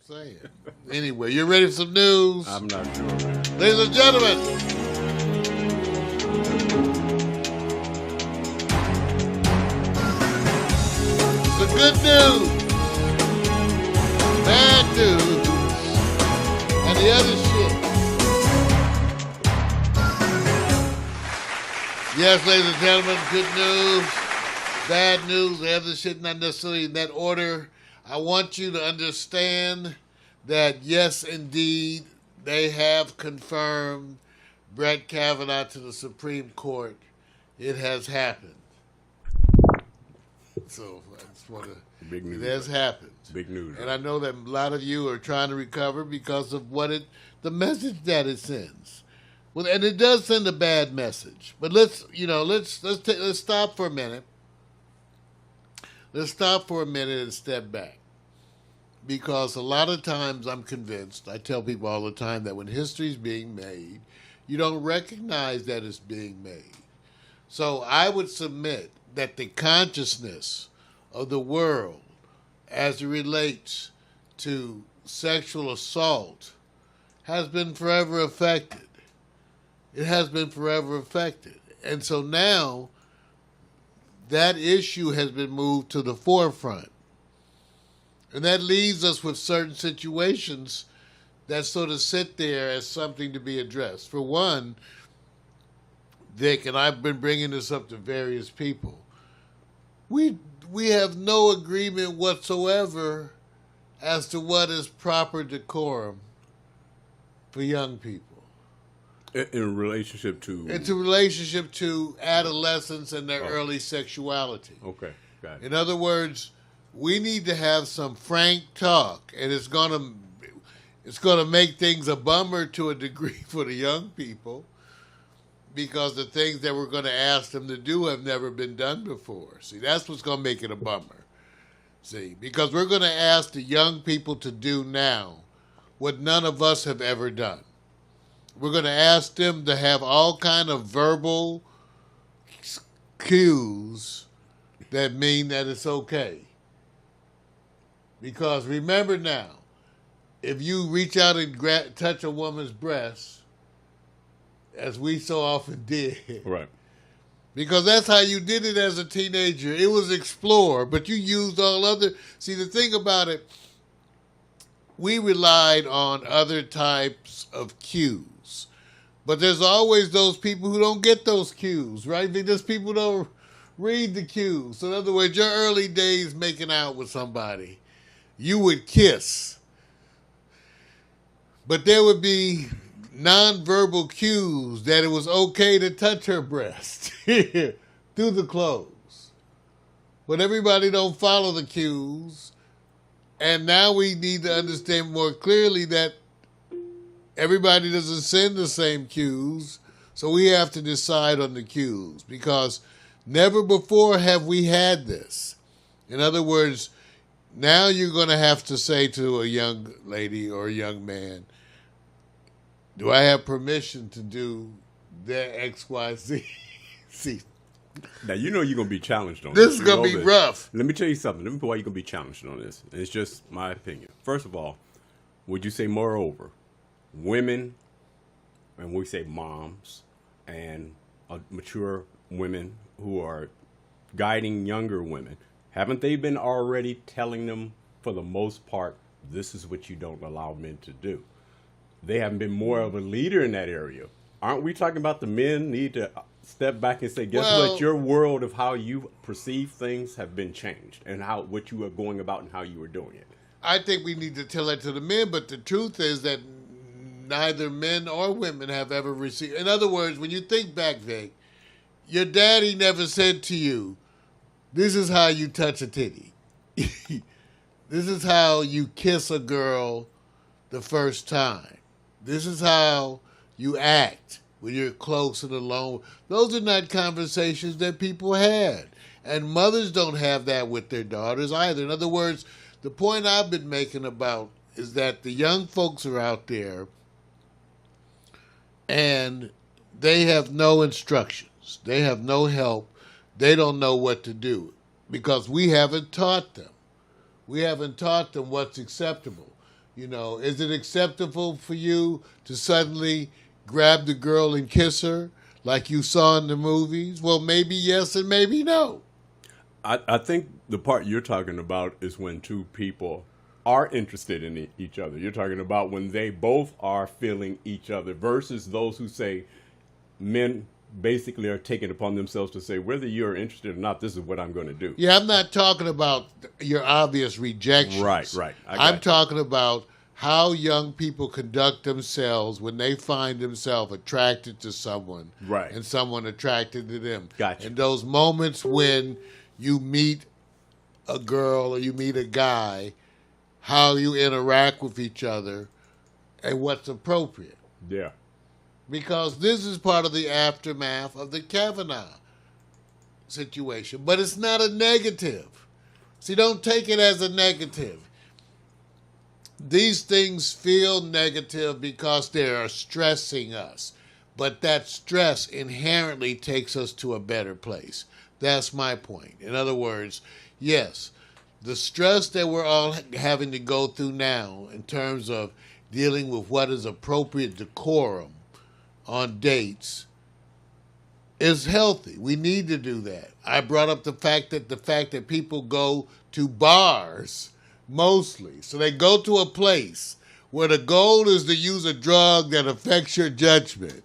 saying. Anyway, you ready for some news? I'm not sure, man. Ladies and gentlemen, the good news, bad news, and the other shit. Yes, ladies and gentlemen, good news, bad news, the other shit, not necessarily in that order. I want you to understand that, yes, indeed, they have confirmed Brett Kavanaugh to the Supreme Court. It has happened. So I just want to... Big news. It has happened. Big news. And I know that a lot of you are trying to recover because of the message that it sends. Well, and it does send a bad message. But let's stop for a minute. Let's stop for a minute and step back. Because a lot of times I'm convinced, I tell people all the time that when history is being made, you don't recognize that it's being made. So I would submit that the consciousness of the world as it relates to sexual assault has been forever affected. It has been forever affected. And so now that issue has been moved to the forefront. And that leaves us with certain situations that sort of sit there as something to be addressed. For one, Vic, and I've been bringing this up to various people, we have no agreement whatsoever as to what is proper decorum for young people. In relationship to? It's a relationship to adolescence and their early sexuality. Okay, got it. In other words, we need to have some frank talk, and it's gonna make things a bummer to a degree for the young people, because the things that we're going to ask them to do have never been done before. See, that's what's going to make it a bummer. See, because we're going to ask the young people to do now what none of us have ever done. We're going to ask them to have all kind of verbal cues that mean that it's okay. Because remember now, if you reach out and touch a woman's breast, as we so often did. Right. Because that's how you did it as a teenager. It was explore, but you used all other... See, the thing about it, we relied on other types of cues. But there's always those people who don't get those cues, right? Because people don't read the cues. So in other words, your early days making out with somebody, you would kiss. But there would be nonverbal cues that it was okay to touch her breast through the clothes. But everybody don't follow the cues. And now we need to understand more clearly that everybody doesn't send the same cues. So we have to decide on the cues, because never before have we had this. In other words, now you're going to have to say to a young lady or a young man, do I have permission to do their XYZ? See, now, you know you're going to be challenged on this. This is going to be rough. Let me tell you something. Let me tell you why you're going to be challenged on this. And it's just my opinion. First of all, would you say moreover, women, and we say moms, and mature women who are guiding younger women, haven't they been already telling them, for the most part, this is what you don't allow men to do? They haven't been more of a leader in that area. Aren't we talking about the men need to step back and say, guess what? Your world of how you perceive things have been changed, and what you are going about and how you are doing it. I think we need to tell that to the men, but the truth is that neither men or women have ever received. In other words, when you think back, Vic, your daddy never said to you, this is how you touch a titty. This is how you kiss a girl the first time. This is how you act when you're close and alone. Those are not conversations that people had. And mothers don't have that with their daughters either. In other words, the point I've been making about is that the young folks are out there and they have no instructions. They have no help. They don't know what to do because we haven't taught them. We haven't taught them what's acceptable. You know, is it acceptable for you to suddenly grab the girl and kiss her like you saw in the movies? Well, maybe yes and maybe no. I think the part you're talking about is when two people are interested in each other. You're talking about when they both are feeling each other versus those who say men basically are taking upon themselves to say, whether you're interested or not, this is what I'm going to do. Yeah, I'm not talking about your obvious rejection. Right. I'm talking about how young people conduct themselves when they find themselves attracted to someone. Right. And someone attracted to them. Gotcha. And those moments when you meet a girl or you meet a guy, how you interact with each other and what's appropriate. Yeah. Because this is part of the aftermath of the Kavanaugh situation. But it's not a negative. See, don't take it as a negative. These things feel negative because they are stressing us. But that stress inherently takes us to a better place. That's my point. In other words, yes, the stress that we're all having to go through now in terms of dealing with what is appropriate decorum on dates is healthy. We need to do that. I brought up the fact that people go to bars mostly. So they go to a place where the goal is to use a drug that affects your judgment.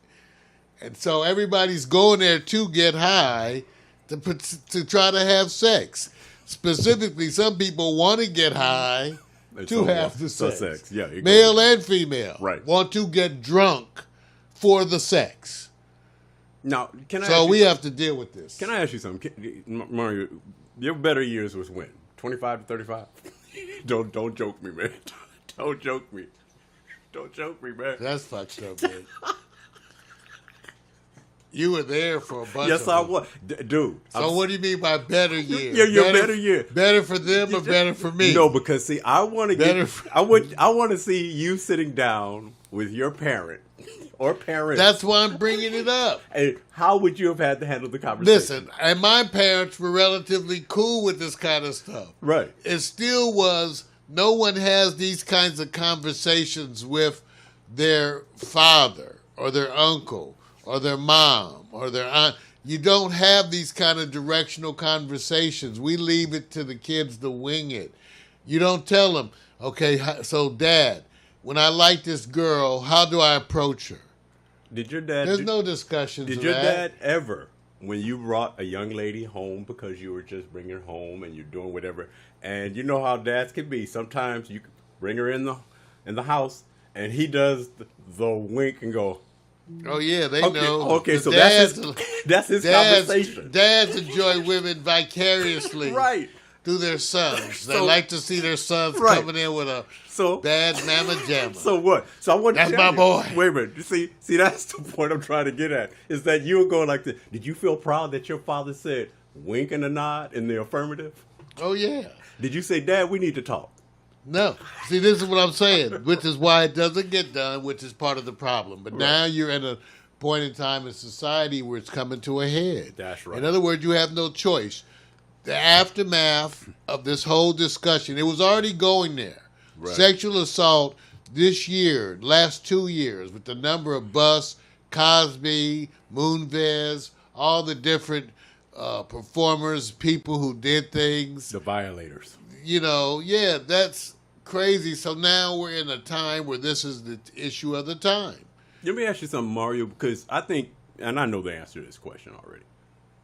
And so everybody's going there to get high to try to have sex. Specifically, some people want to get high to have the sex. Yeah, male and female want to get drunk for the sex. Now, we have to deal with this. Can I ask you something, Mario? Your better years was when? 25 to 35? Don't joke me, man. Don't joke me. Don't joke me, man. That's fucked up, man. You were there for a bunch Yes, of I them. was. Dude. So what do you mean by better years? Your better year. Better for them or better for me? No, because see, I want to I want to see you sitting down with your parent or parents. That's why I'm bringing it up. And how would you have had to handle the conversation? Listen, and my parents were relatively cool with this kind of stuff. Right. It still was, no one has these kinds of conversations with their father or their uncle or their mom or their aunt. You don't have these kind of directional conversations. We leave it to the kids to wing it. You don't tell them, okay, so Dad, when I like this girl, how do I approach her? Did your dad? There's no discussions. Did your dad ever, when you brought a young lady home because you were just bringing her home and you're doing whatever, and you know how dads can be. Sometimes you bring her in the house and he does the wink and go. Oh yeah, they know. Okay, so that's his conversation. Dads enjoy women vicariously, right, through their sons. They like to see their sons coming in with a bad mamma jamma. So what? So I want that's my boy. Wait a minute. See, that's the point I'm trying to get at. Is that you were going like this? Did you feel proud that your father said wink and a nod in the affirmative? Oh yeah. Did you say, Dad, we need to talk? No. See, this is what I'm saying, which is why it doesn't get done, which is part of the problem. But now you're at a point in time in society where it's coming to a head. That's right. In other words, you have no choice. The aftermath of this whole discussion, it was already going there. Right. Sexual assault this year, last 2 years, with the number of Bus, Cosby, Moonves, all the different performers, people who did things. The violators. You know, yeah, that's crazy. So now we're in a time where this is the issue of the time. Let me ask you something, Mario, because I think, and I know the answer to this question already.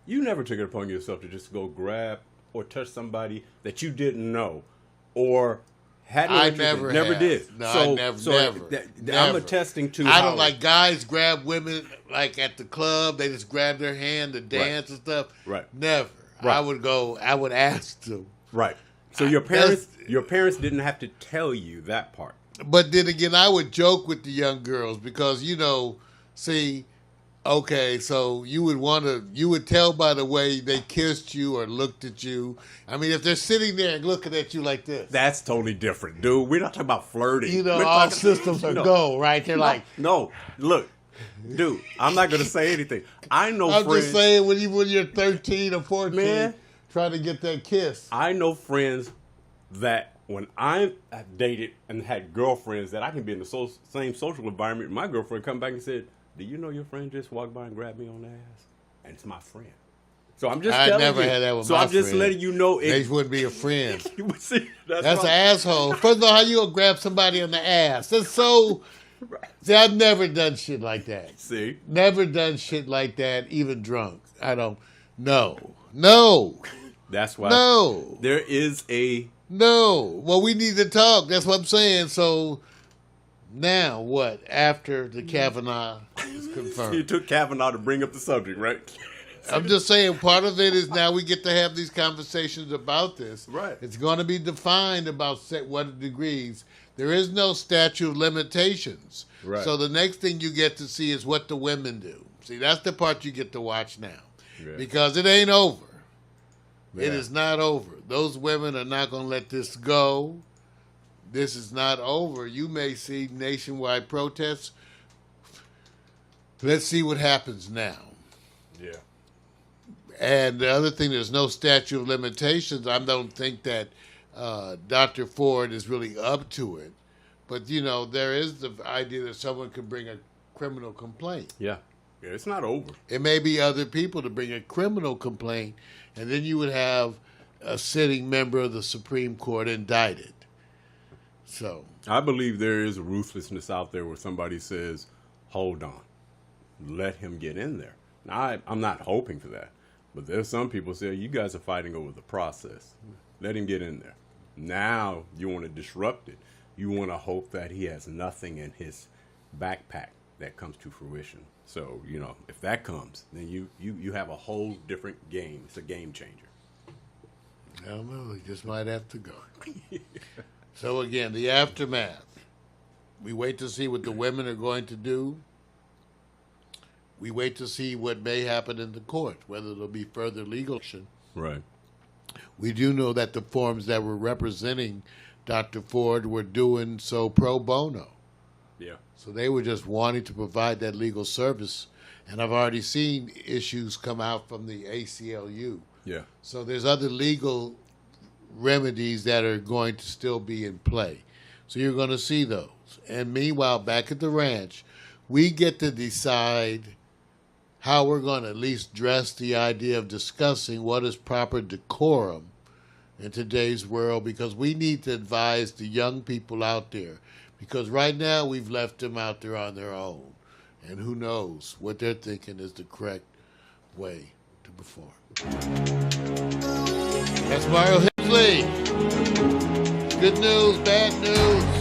You never took it upon yourself to just go grab or touch somebody that you didn't know or had I never did. No, so, I never. Never. I'm attesting to I don't like guys grab women like at the club. They just grab their hand to dance and stuff. Right. Never. Right. I would ask them. Right. So your parents didn't have to tell you that part. But then again, I would joke with the young girls because, see, okay, so you would tell by the way they kissed you or looked at you. I mean, if they're sitting there and looking at you like this. That's totally different, dude. We're not talking about flirting. All systems are go, right? They're like. No, look, dude, I'm not going to say anything. I know I'm friends. Just saying when you're 13 or 14, man, trying to get that kiss. I know friends that when I have dated and had girlfriends that I can be in the same social environment, my girlfriend come back and said, "Do you know your friend just walked by and grabbed me on the ass?" And it's my friend. So I'm just telling you. I never had that with my friend. So I'm just letting you know. They wouldn't be a friend. See, that's an asshole. First of all, how you gonna grab somebody on the ass? That's so... Right. See, I've never done shit like that. See? Never done shit like that, even drunk. I don't... No. That's why... No. There is a... No. Well, we need to talk. That's what I'm saying. So... Now, what? After the Kavanaugh is confirmed. It took Kavanaugh to bring up the subject, right? I'm just saying, part of it is now we get to have these conversations about this. Right. It's going to be defined about what degrees. There is no statute of limitations. Right. So the next thing you get to see is what the women do. See, that's the part you get to watch now. Yeah. Because it ain't over. Yeah. It is not over. Those women are not going to let this go. This is not over. You may see nationwide protests. Let's see what happens now. Yeah. And the other thing, there's no statute of limitations. I don't think that Dr. Ford is really up to it. But, there is the idea that someone could bring a criminal complaint. Yeah. Yeah, it's not over. It may be other people to bring a criminal complaint, and then you would have a sitting member of the Supreme Court indicted. So I believe there is a ruthlessness out there where somebody says, hold on, let him get in there. Now, I'm not hoping for that. But there's some people say, you guys are fighting over the process. Let him get in there. Now you want to disrupt it. You want to hope that he has nothing in his backpack that comes to fruition. So, if that comes, then you have a whole different game. It's a game changer. I don't know. We just might have to go. So, again, the aftermath. We wait to see what the women are going to do. We wait to see what may happen in the court, whether there'll be further legal action. Right. We do know that the forms that were representing Dr. Ford were doing so pro bono. Yeah. So they were just wanting to provide that legal service. And I've already seen issues come out from the ACLU. Yeah. So there's other legal remedies that are going to still be in play. So you're going to see those. And meanwhile, back at the ranch, we get to decide how we're going to at least dress the idea of discussing what is proper decorum in today's world, because we need to advise the young people out there, because right now we've left them out there on their own, and who knows what they're thinking is the correct way to perform. That's Mario Hemsley. Good news, bad news.